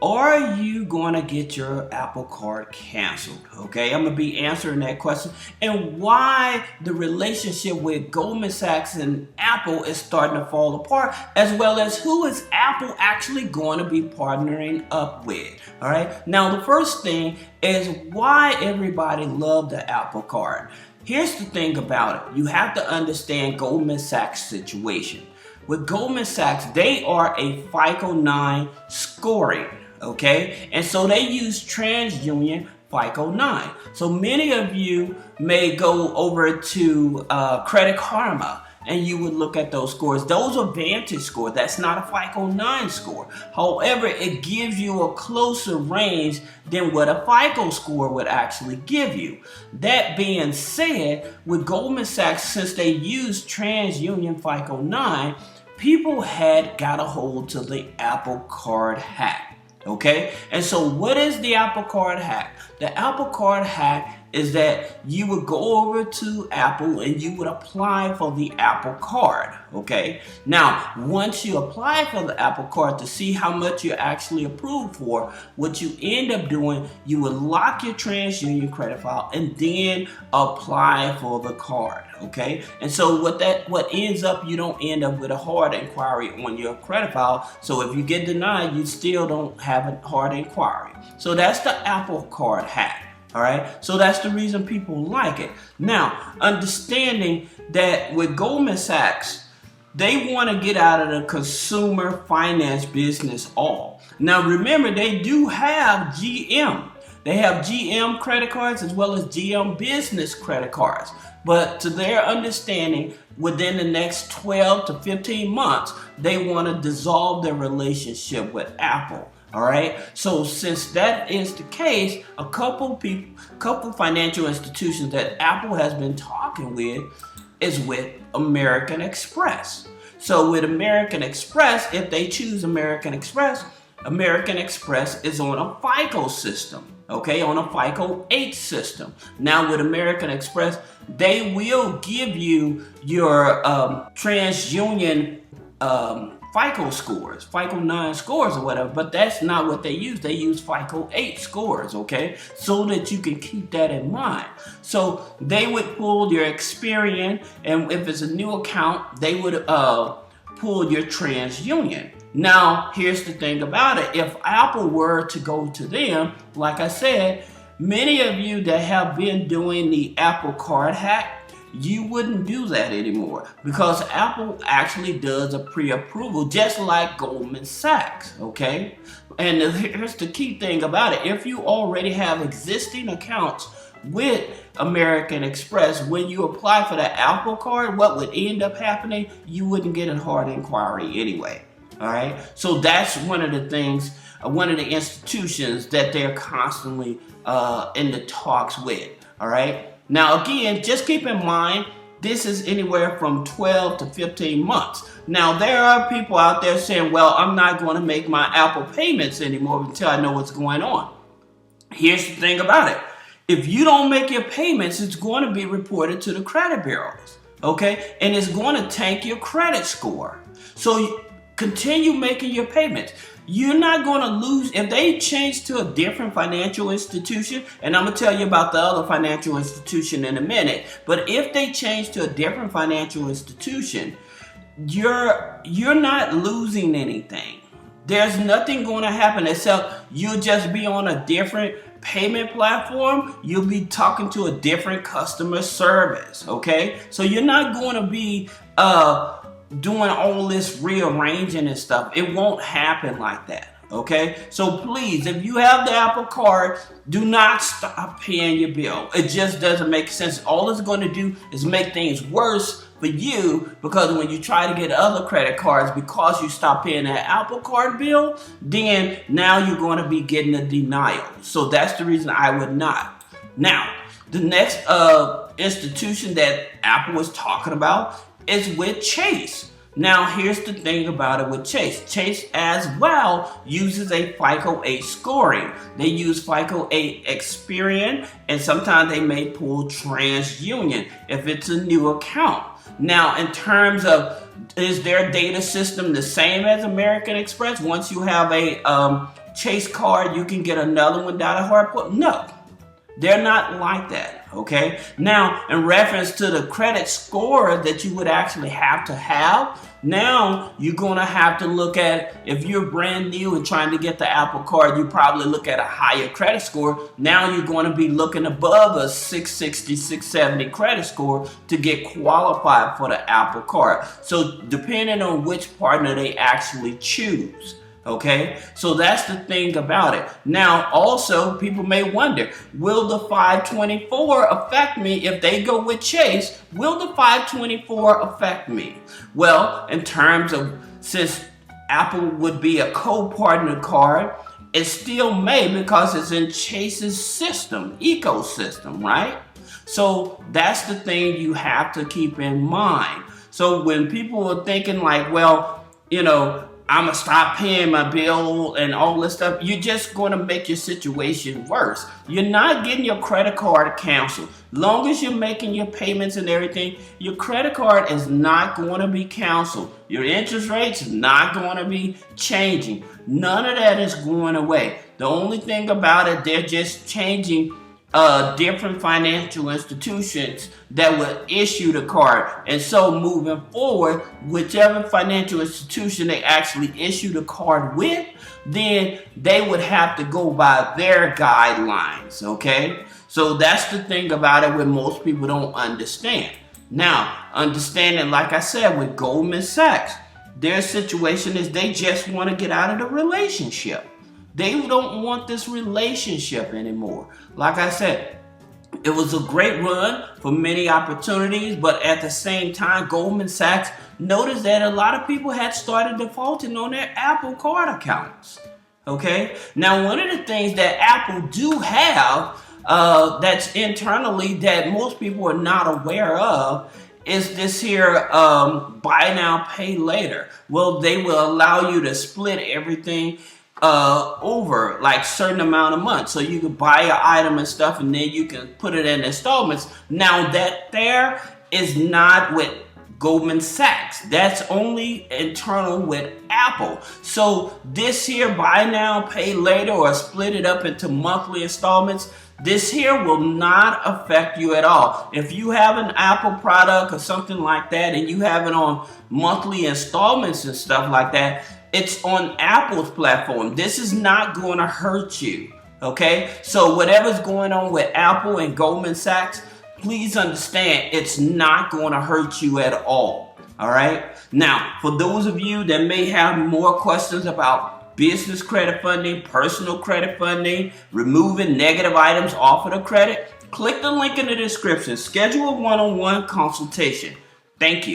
Are you going to get your Apple Card canceled? Okay, I'm going to be answering that question and why the relationship with Goldman Sachs and Apple is starting to fall apart, as well as who is Apple actually going to be partnering up with. All right, now the first thing is why everybody loved the Apple Card. Here's the thing about it. You have to understand Goldman Sachs' situation. With Goldman Sachs, they are a FICO 9 scoring. Okay, and so they use TransUnion FICO 9. So many of you may go over to Credit Karma and you would look at those scores. Those are Vantage scores. That's not a FICO 9 score. However, it gives you a closer range than what a FICO score would actually give you. That being said, with Goldman Sachs, since they use TransUnion FICO 9, people had got a hold to the Apple Card hack. Okay, and so what is the Apple Card hack? The Apple Card hack is that you would go over to Apple and you would apply for the Apple Card. Okay, now once you apply for the Apple Card to see how much you're actually approved for, what you end up doing, you would lock your TransUnion credit file and then apply for the card. Okay, and so what ends up, you don't end up with a hard inquiry on your credit file. So if you get denied, you still don't have a hard inquiry. So that's the Apple Card hack. All right, so that's the reason people like it. Now, understanding that with Goldman Sachs, they want to get out of the consumer finance business all. Now, remember, they do have GM. They have GM credit cards as well as GM business credit cards. But to their understanding, within the next 12 to 15 months, they want to dissolve their relationship with Apple. All right. So since that is the case, a couple financial institutions that Apple has been talking with is with American Express. So with American Express, if they choose American Express is on a FICO system. Okay, on a FICO 8 system. Now with American Express, they will give you your TransUnion FICO scores, FICO 9 scores or whatever, but that's not what they use. They use FICO 8 scores, okay? So that you can keep that in mind. So they would pull your Experian, and if it's a new account, they would pull your TransUnion. Now, here's the thing about it. If Apple were to go to them, like I said, many of you that have been doing the Apple Card hack, you wouldn't do that anymore because Apple actually does a pre-approval just like Goldman Sachs, okay? And here's the key thing about it. If you already have existing accounts with American Express, when you apply for the Apple Card, what would end up happening? You wouldn't get a hard inquiry anyway. All right, so that's one of the things, one of the institutions that they're constantly in the talks with. All right, now again, just keep in mind, this is anywhere from 12 to 15 months. Now, there are people out there saying, well, I'm not going to make my Apple payments anymore until I know what's going on. Here's the thing about it. If you don't make your payments, it's going to be reported to the credit bureaus, okay? And it's going to tank your credit score. So continue making your payments. You're not going to lose. If they change to a different financial institution, and I'm going to tell you about the other financial institution in a minute, but if they change to a different financial institution, you're not losing anything. There's nothing going to happen except you'll just be on a different payment platform. You'll be talking to a different customer service, okay? So you're not going to be doing all this rearranging and stuff. It won't happen like that. Okay, so please, if you have the Apple Card, do not stop paying your bill. It just doesn't make sense. All it's going to do is make things worse for you, because when you try to get other credit cards, because you stop paying that Apple Card bill, then now you're going to be getting a denial. So that's the reason I would not. Now, the next institution that Apple was talking about is with Chase. Now, here's the thing about it with Chase. Chase as well uses a FICO 8 scoring. They use FICO 8 Experian, and sometimes they may pull TransUnion if it's a new account. Now, in terms of, is their data system the same as American Express? Once you have a Chase card, you can get another one down at Hardpoint. No, they're not like that, okay? Now, in reference to the credit score that you would actually have to have, now you're gonna have to look at, if you're brand new and trying to get the Apple Card, you probably look at a higher credit score. Now you're gonna be looking above a 660, 670 credit score to get qualified for the Apple Card. So depending on which partner they actually choose. Okay, so that's the thing about it. Now, also, people may wonder, will the 524 affect me if they go with Chase? Will the 524 affect me? Well, in terms of, since Apple would be a co-partner card, it still may, because it's in Chase's system, ecosystem, right? So that's the thing you have to keep in mind. So when people are thinking like, well, you know, I'm gonna stop paying my bill and all this stuff, you're just gonna make your situation worse. You're not getting your credit card canceled. Long as you're making your payments and everything, your credit card is not gonna be canceled. Your interest rates is not gonna be changing. None of that is going away. The only thing about it, they're just changing different financial institutions that will issue the card. And so moving forward, whichever financial institution they actually issue the card with, then they would have to go by their guidelines, okay? So that's the thing about it, what most people don't understand. Now, understanding, like I said, with Goldman Sachs, their situation is they just want to get out of the relationship. They don't want this relationship anymore. Like I said, it was a great run for many opportunities, but at the same time, Goldman Sachs noticed that a lot of people had started defaulting on their Apple Card accounts. Okay? Now, one of the things that Apple do have that's internally that most people are not aware of is this here buy now, pay later. Well, they will allow you to split everything over like certain amount of months, so you can buy an item and stuff, and then you can put it in installments. Now that there is not with Goldman Sachs. That's only internal with Apple. So this here buy now, pay later, or split it up into monthly installments, this here will not affect you at all. If you have an Apple product or something like that and you have it on monthly installments and stuff like that, it's on Apple's platform. This is not going to hurt you, okay? So whatever's going on with Apple and Goldman Sachs, please understand it's not going to hurt you at all right? Now, for those of you that may have more questions about business credit funding, personal credit funding, removing negative items off of the credit, click the link in the description. Schedule a one-on-one consultation. Thank you.